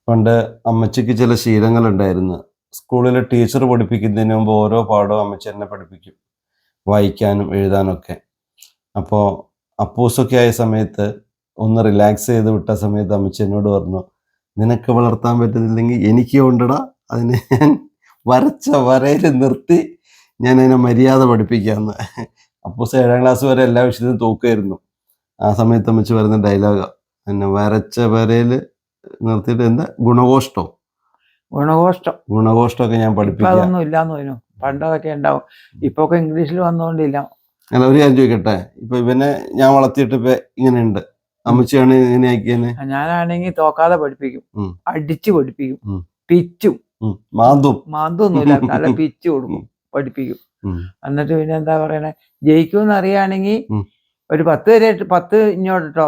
പണ്ട് അമ്മച്ചിക്ക് ചില ശീലങ്ങളുണ്ടായിരുന്നു. സ്കൂളിലെ ടീച്ചർ പഠിപ്പിക്കുന്നതിന് മുമ്പ് ഓരോ പാഠവും അമ്മച്ചി എന്നെ പഠിപ്പിക്കും. വായിക്കാനും എഴുതാനൊക്കെ. അപ്പോൾ അപ്പൂസൊക്കെ ആയ സമയത്ത് ഒന്ന് റിലാക്സ് ചെയ്ത് വിട്ട സമയത്ത് അമ്മച്ചി എന്നോട് പറഞ്ഞു, നിനക്ക് വളർത്താൻ പറ്റുന്നില്ലെങ്കിൽ എനിക്ക് കൊണ്ടടാ, അതിന് ഞാൻ വരച്ച വരയിൽ നിർത്തി ഞാൻ അതിനെ മര്യാദ പഠിപ്പിക്കാമെന്ന്. അപ്പൂസ 7ാം ക്ലാസ് വരെ എല്ലാ വിഷയത്തിനും തോക്കുമായിരുന്നു. ആ സമയത്ത് അമ്മച്ചി പറയുന്ന ഡയലോഗാ, എന്നെ വരച്ച വരയിൽ നിർത്തിയിട്ട് എന്താ ഗുണഘോഷ്ടം ഗുണഘോഷ്ടമൊക്കെ ഞാൻ പഠിപ്പിക്കാം. അതൊന്നും ഇല്ലാന്ന് തോന്നുന്നു. പണ്ടതൊക്കെ ഉണ്ടാവും. ഇപ്പൊ ഇംഗ്ലീഷിൽ വന്നുകൊണ്ടില്ല. അല്ല, ഒരു കാര്യം ചോദിക്കട്ടെ, ഇപ്പൊ ഇവനെ ഞാൻ വളർത്തിയിട്ട് ഇപ്പൊ ഇങ്ങനെയുണ്ട്, അമ്മച്ചിയാണ് ഇങ്ങനെ ആക്കിയെന്നെ? ഞാനാണെങ്കിൽ തോക്കാതെ പഠിപ്പിക്കും, അടിച്ചു പഠിപ്പിക്കും, പിച്ചും മാന്തൊന്നുമില്ല, നല്ല പിച്ചു കൊടുക്കും, പഠിപ്പിക്കും. എന്നിട്ട് പിന്നെ എന്താ പറയണേ, ജയിക്കുമെന്ന് അറിയാണെങ്കിൽ ഒരു 10 വരെ 10 ഇങ്ങോട്ടോ,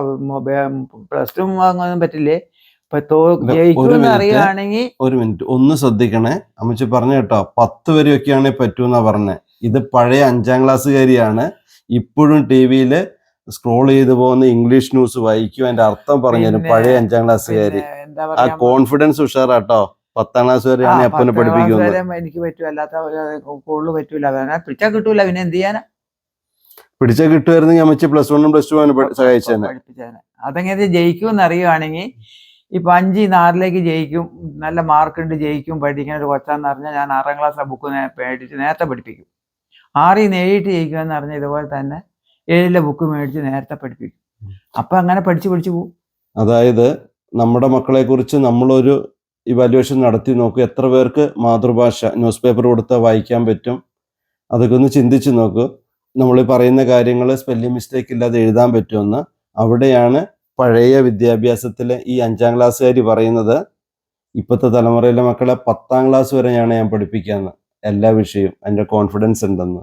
+2 വാങ്ങാൻ പറ്റില്ലേ? ജയിക്കുമെന്ന് അറിയുകയാണെങ്കിൽ. ഒരു മിനിറ്റ് ഒന്ന് ശ്രദ്ധിക്കണേ, അമ്മച്ചി പറഞ്ഞു കേട്ടോ, 10 വരെയൊക്കെയാണെ പറ്റൂന്നാ പറഞ്ഞേ. ഇത് പഴയ 5ാം ക്ലാസ്സുകാരിയാണ്, ഇപ്പോഴും ടിവിയിൽ സ്ക്രോൾ ചെയ്തു പോകുന്ന ഇംഗ്ലീഷ് ന്യൂസ് വായിക്കും, അതിന്റെ അർത്ഥം പറഞ്ഞു പഴയ 5ാം ക്ലാസ്സുകാരി. ആ കോൺഫിഡൻസ് ഉഷാറാട്ടോ. 10ാം ക്ലാസ് വരെയാണ് അപ്പനെ പഠിപ്പിക്കുന്നത്. എനിക്ക് പറ്റൂ, അല്ലാത്ത കൂടുതൽ പറ്റൂല, പിടിച്ചാൽ കിട്ടൂല, പിന്നെ എന്ത് ചെയ്യാനാ? പിടിച്ചാൽ കിട്ടുമായിരുന്നെങ്കിൽ അമ്മച്ചി +1 +2 സഹായിച്ചേനെ. അതെങ്ങനെ ജയിക്കുമെന്ന് അറിയുവാണെങ്കിൽ, ഇപ്പൊ 5 6ലേക്ക് ജയിക്കും, നല്ല മാർക്കുണ്ട്, ജയിക്കും, പഠിക്കാൻ ഒരു കൊച്ചാന്ന് പറഞ്ഞാൽ ഞാൻ 6ാം ക്ലാസ്സിലെ ബുക്ക് മേടിച്ച് നേരത്തെ പഠിപ്പിക്കും. 6ൽ നിന്ന് 7 ജയിക്കുമെന്ന് പറഞ്ഞാൽ ഇതുപോലെ തന്നെ 7ലെ ബുക്ക് മേടിച്ച് നേരത്തെ പഠിപ്പിക്കും. അപ്പൊ അങ്ങനെ പഠിച്ചു പോകും. അതായത് നമ്മുടെ മക്കളെ കുറിച്ച് നമ്മളൊരു ഇവാലുവേഷൻ നടത്തി നോക്കൂ. എത്ര പേർക്ക് മാതൃഭാഷ ന്യൂസ് പേപ്പർ കൊടുത്താൽ വായിക്കാൻ പറ്റും? അതൊക്കെ ഒന്ന് ചിന്തിച്ച് നോക്കൂ. നമ്മൾ പറയുന്ന കാര്യങ്ങൾ സ്പെല്ലിംഗ് മിസ്റ്റേക്ക് ഇല്ലാതെ എഴുതാൻ പറ്റുമെന്ന്. അവിടെയാണ് പഴയ വിദ്യാഭ്യാസത്തിലെ ഈ 5ാം ക്ലാസ്സുകാരി പറയുന്നത്, ഇപ്പോഴത്തെ തലമുറയിലെ മക്കളെ 10ാം ക്ലാസ് വരെയാണ് ഞാൻ പഠിപ്പിക്കാന്ന്, എല്ലാ വിഷയവും, എൻ്റെ കോൺഫിഡൻസ് ഉണ്ടെന്ന്.